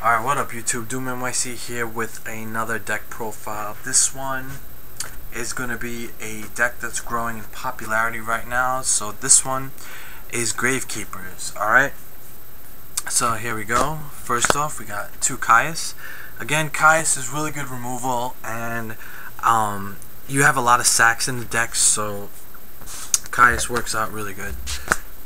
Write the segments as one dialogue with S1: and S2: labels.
S1: Alright, what up YouTube? Doomnyc here with another deck profile. This one is going to be a deck that's growing in popularity right now. So this one is Gravekeepers. Alright, so here we go. First off, we got two Caius. Again, Caius is really good removal, and you have a lot of sacks in the deck, so Caius works out really good.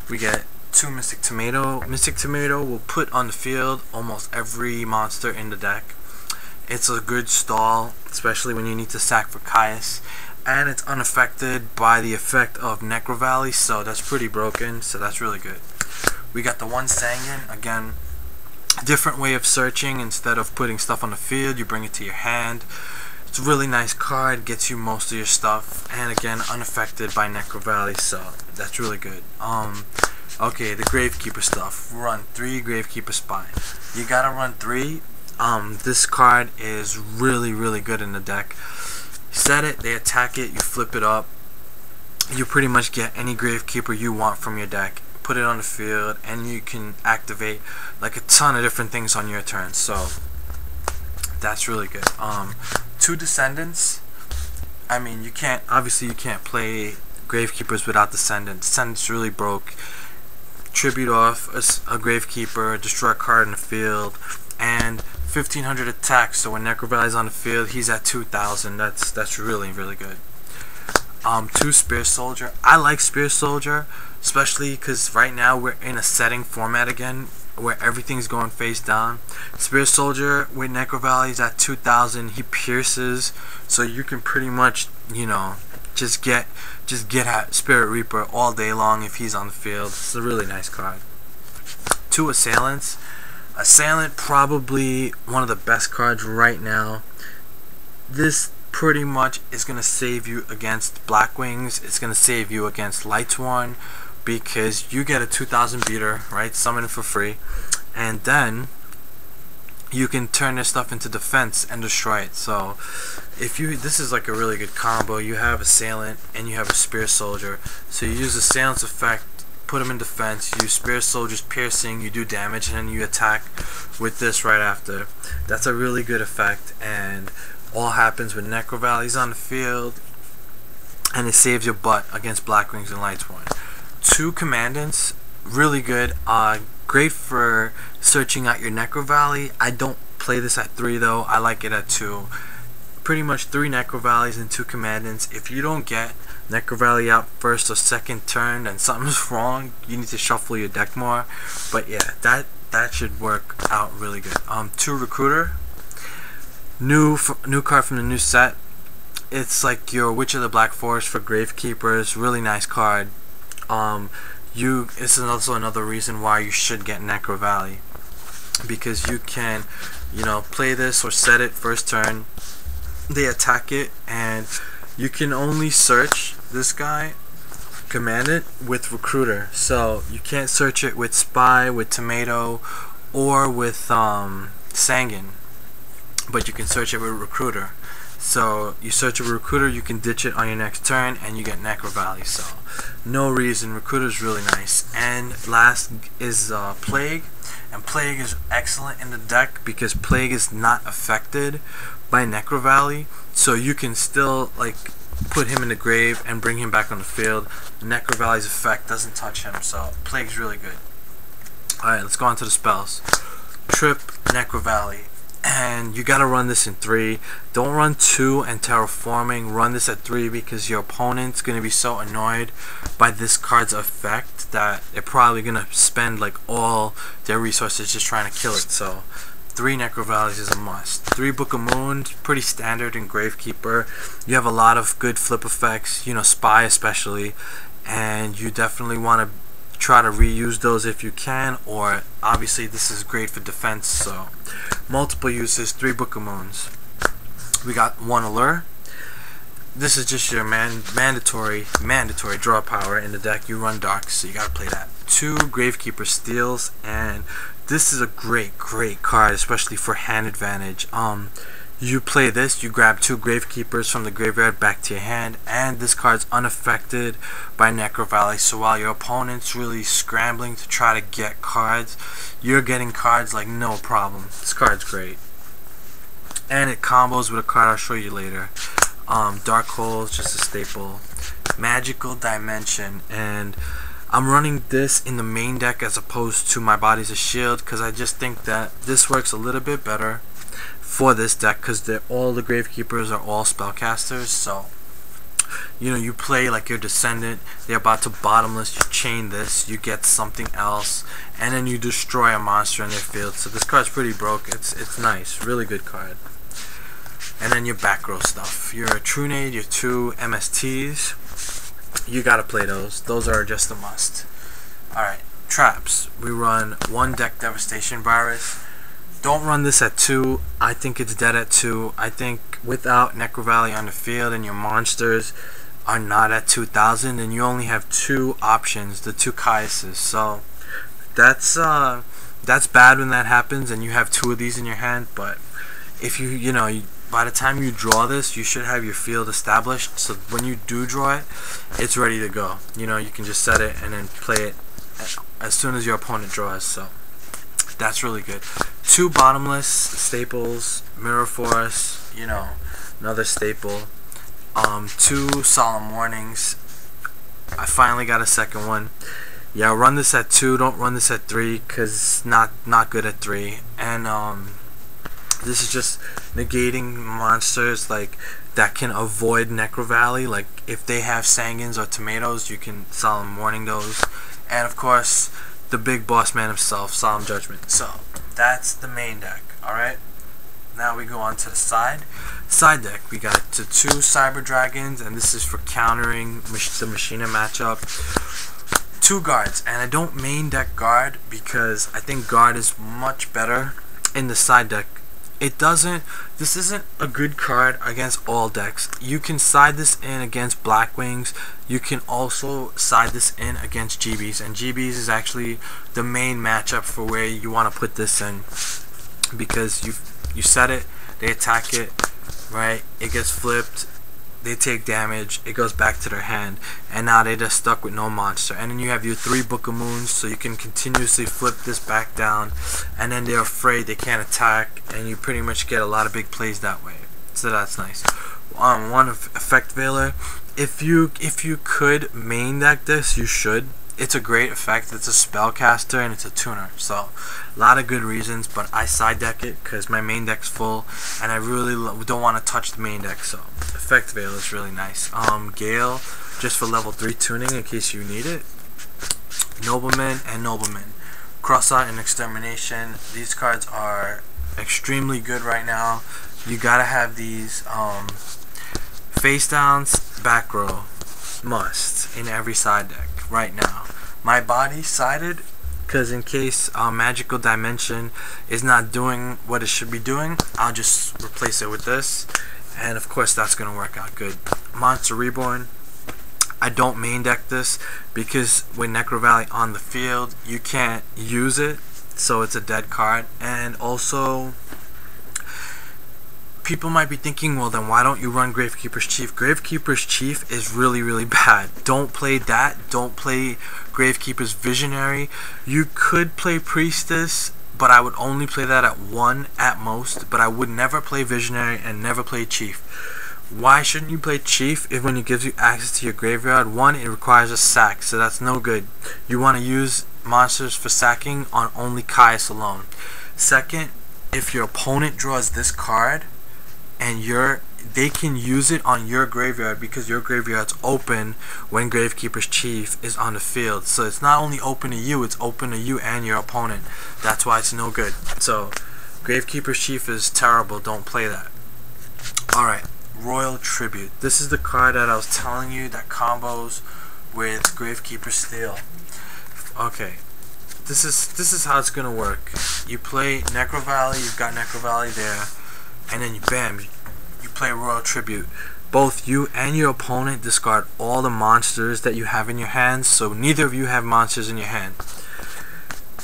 S1: We get two Mystic Tomato. Mystic Tomato will put on the field almost every monster in the deck. It's a good stall, especially when you need to sack for Caius, and it's unaffected by the effect of Necro Valley, so that's pretty broken, so that's really good. We got the one Sanguine. Again, different way of searching. Instead of putting stuff on the field, you bring it to your hand. It's a really nice card, gets you most of your stuff, and again, unaffected by Necro Valley, so that's really good. Okay, the Gravekeeper stuff. Run 3 Gravekeeper Spy. You gotta run 3. This card is really good in the deck. Set it, they attack it, you flip it up. You pretty much get any Gravekeeper you want from your deck. Put it on the field, and you can activate like a ton of different things on your turn. So that's really good. 2 Descendants. I mean, you can't play Gravekeepers without Descendants. Descendants really broke. Tribute off a Gravekeeper, destroy a card in the field, and 1500 attack. So when Necro Valley's on the field, he's at 2000. That's really good. 2 Spear Soldier. I like Spear Soldier, especially because right now we're in a setting format again where everything's going face down. Spear Soldier with Necro Valley's at 2000. He pierces, so you can pretty much, you know, just get at Spirit Reaper all day long if he's on the field. It's a really nice card. 2 Assailants. Assailant, probably one of the best cards right now. This pretty much is going to save you against Blackwings. It's going to save you against Lightsworn, because you get a 2000 beater, right? Summon it for free, and then you can turn this stuff into defense and destroy it. So this is like a really good combo. You have Assailant and you have a Spear Soldier, so you use Assailant's effect, put him in defense, you use Spear Soldier's piercing, you do damage, and then you attack with this right after. That's a really good effect, and all happens when Necro Valley's on the field, and it saves your butt against Blackwings and Lightsworn. 2 Commandants, really good. Great for searching out your Necro Valley. I don't play this at 3 though. I like it at 2. Pretty much 3 Necro Valleys and 2 Commandants. If you don't get Necro Valley out first or second turn, then something's wrong. You need to shuffle your deck more. But yeah, that should work out really good. 2 Recruiter. New card from the new set. It's like your Witch of the Black Forest for Gravekeepers. Really nice card. This is also another reason why you should get Necro Valley, because you can, you know, play this or set it first turn. They attack it, and you can only search this guy, Commandant, with Recruiter. So you can't search it with Spy, with Tomato, or with Sanguine, but you can search it with Recruiter. So you search a Recruiter, you can ditch it on your next turn, and you get Necro Valley. So no reason. Recruiter's really nice. And last is Plague, and Plague is excellent in the deck because Plague is not affected by Necro Valley, so you can still like put him in the grave and bring him back on the field. Necro Valley's effect doesn't touch him, so Plague's really good. Alright, let's go on to the spells. Trip Necro Valley. And you gotta run this in 3. Don't run 2 and Terraforming. Run this at 3 because your opponent's gonna be so annoyed by this card's effect that they're probably gonna spend like all their resources just trying to kill it. So 3 Necro Valleys is a must. 3 Book of Moons, pretty standard in Gravekeeper. You have a lot of good flip effects, you know, Spy especially, and you definitely want to try to reuse those if you can, or obviously this is great for defense. So multiple uses. 3 Book of Moons. We got 1 Allure. This is just your mandatory draw power in the deck. You run Dark, so you gotta play that. 2 Gravekeeper Steals, and this is a great card, especially for hand advantage. You play this, you grab 2 Gravekeepers from the graveyard back to your hand, and this card's unaffected by Necro Valley. So while your opponent's really scrambling to try to get cards, you're getting cards like no problem. This card's great. And it combos with a card I'll show you later. Dark Hole is just a staple. Magical Dimension, and I'm running this in the main deck as opposed to My Body's a Shield because I just think that this works a little bit better for this deck because all the Gravekeepers are all spellcasters. So you know, you play like your Descendant, they're about to bottomless, you chain this, you get something else, and then you destroy a monster in their field. So this card's pretty broke. It's nice, really good card. And then your back row stuff, your Trunade, your 2 MSTs, you gotta play those. Those are just a must. Alright, traps. We run 1 Deck Devastation Virus. Don't run this at 2. I think it's dead at 2. I think without Necro Valley on the field and your monsters are not at 2,000, then you only have 2 options, the 2 Caiuses. So that's bad when that happens and you have 2 of these in your hand. But if you know, by the time you draw this, you should have your field established, so when you do draw it, it's ready to go. You know, you can just set it and then play it as soon as your opponent draws. So that's really good. 2 bottomless staples, Mirror Force, you know, another staple. 2 Solemn Warnings. I finally got a second one. Yeah, run this at 2. Don't run this at 3 because it's not good at 3. And this is just negating monsters like that can avoid Necro Valley. Like if they have Sanguines or Tomatoes, you can Solemn Warning those. And of course, the big boss man himself, Solemn Judgment. So that's the main deck. Alright, now we go on to the side deck. We got the 2 Cyber Dragons, and this is for countering the Machina matchup. 2 guards, and I don't main deck guard because I think guard is much better in the side deck. This isn't a good card against all decks. You can side this in against Blackwings. You can also side this in against GBs, and GBs is actually the main matchup for where you want to put this in, because you set it, they attack it, right? It gets flipped, they take damage, it goes back to their hand, and now they're just stuck with no monster. And then you have your 3 Book of Moons, so you can continuously flip this back down, and then they're afraid they can't attack, and you pretty much get a lot of big plays that way. So that's nice. 1 Effect Veiler. If you could main deck this, you should. It's a great effect. It's a spellcaster and it's a tuner, so a lot of good reasons. But I side deck it because my main deck's full, and I really don't want to touch the main deck. So Effect Veil is really nice. Gale, just for level 3 tuning in case you need it. Nobleman and Nobleman, Crossout and Extermination. These cards are extremely good right now. You gotta have these. Face downs, back row, must in every side deck right now. My Body sided because in case Magical Dimension is not doing what it should be doing, I'll just replace it with this, and of course that's gonna work out good. Monster Reborn. I don't main deck this because with Necro Valley on the field, you can't use it, so it's a dead card. And also, people might be thinking, well then why don't you run Gravekeeper's Chief? Gravekeeper's Chief is really bad. Don't play that. Don't play Gravekeeper's Visionary. You could play Priestess, but I would only play that at 1 at most. But I would never play Visionary and never play Chief. Why shouldn't you play Chief if when it gives you access to your graveyard? 1, it requires a sack, so that's no good. You want to use monsters for sacking on only Caius alone. Second, if your opponent draws this card and they can use it on your graveyard because your graveyard's open when Gravekeeper's Chief is on the field. So it's not only open to you, it's open to you and your opponent. That's why it's no good. So Gravekeeper's Chief is terrible. Don't play that. Alright, Royal Tribute. This is the card that I was telling you that combos with Gravekeeper Steel. Okay, this is how it's gonna work. You play Necro Valley, you've got Necro Valley there, and then you play Royal Tribute. Both you and your opponent discard all the monsters that you have in your hands, so neither of you have monsters in your hand.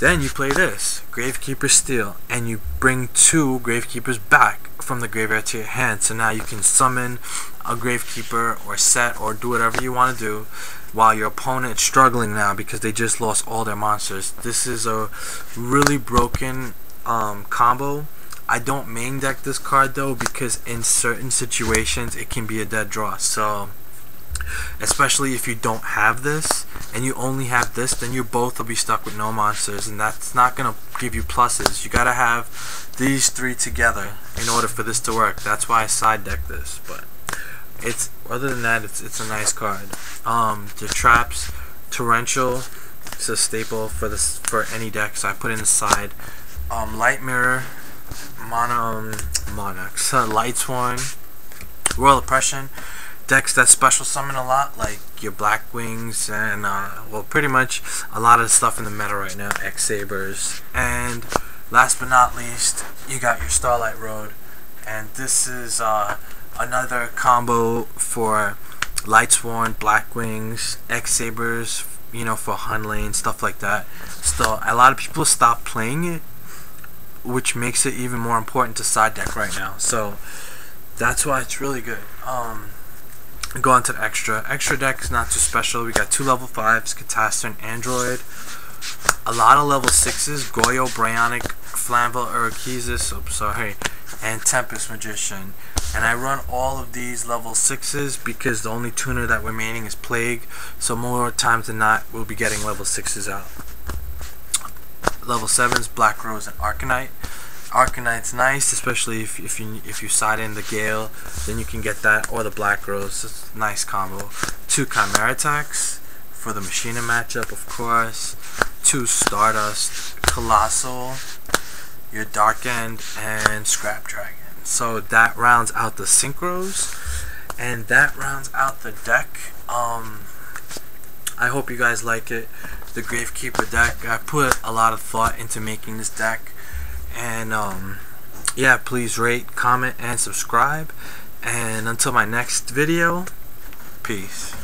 S1: Then you play this, Gravekeeper Steel, and you bring 2 Gravekeepers back from the graveyard to your hand. So now you can summon a Gravekeeper or set or do whatever you want to do while your opponent is struggling now because they just lost all their monsters. This is a really broken combo. I don't main deck this card though because in certain situations it can be a dead draw. So especially if you don't have this and you only have this, then you both will be stuck with no monsters, and that's not gonna give you pluses. You gotta have these three together in order for this to work. That's why I side deck this. But it's, other than that, it's a nice card. The traps, torrential, it's a staple for any deck, so I put in the side. Light mirror, monarchs, light sworn, royal oppression. Decks that special summon a lot, like your Black Wings and well, pretty much a lot of the stuff in the meta right now, X Sabers. And last but not least, you got your Starlight Road, and this is another combo for Lightsworn, Black Wings, X Sabers, you know, for Hun lane, stuff like that. Still, a lot of people stop playing it, which makes it even more important to side deck right now. So that's why it's really good. Go on to the extra deck is not too special. We got 2 level 5s, Catastrophe and Android, a lot of level 6s, Goyo, Bryonic, Flamvel, Urquizus, and Tempest Magician. And I run all of these level 6s because the only tuner that we're maining is Plague, so more times than not we'll be getting level 6s out. Level 7s, Black Rose and Arcanite. Arcanite's nice, especially if you side in the Gale, then you can get that, or the Black Rose. It's a nice combo. 2 Chimera attacks for the Machina matchup, of course. 2 Stardust, Colossal, your Dark End, and Scrap Dragon. So that rounds out the synchros, and that rounds out the deck. I hope you guys like it. The Gravekeeper deck. I put a lot of thought into making this deck. And yeah, please rate, comment, and subscribe. And until my next video, peace.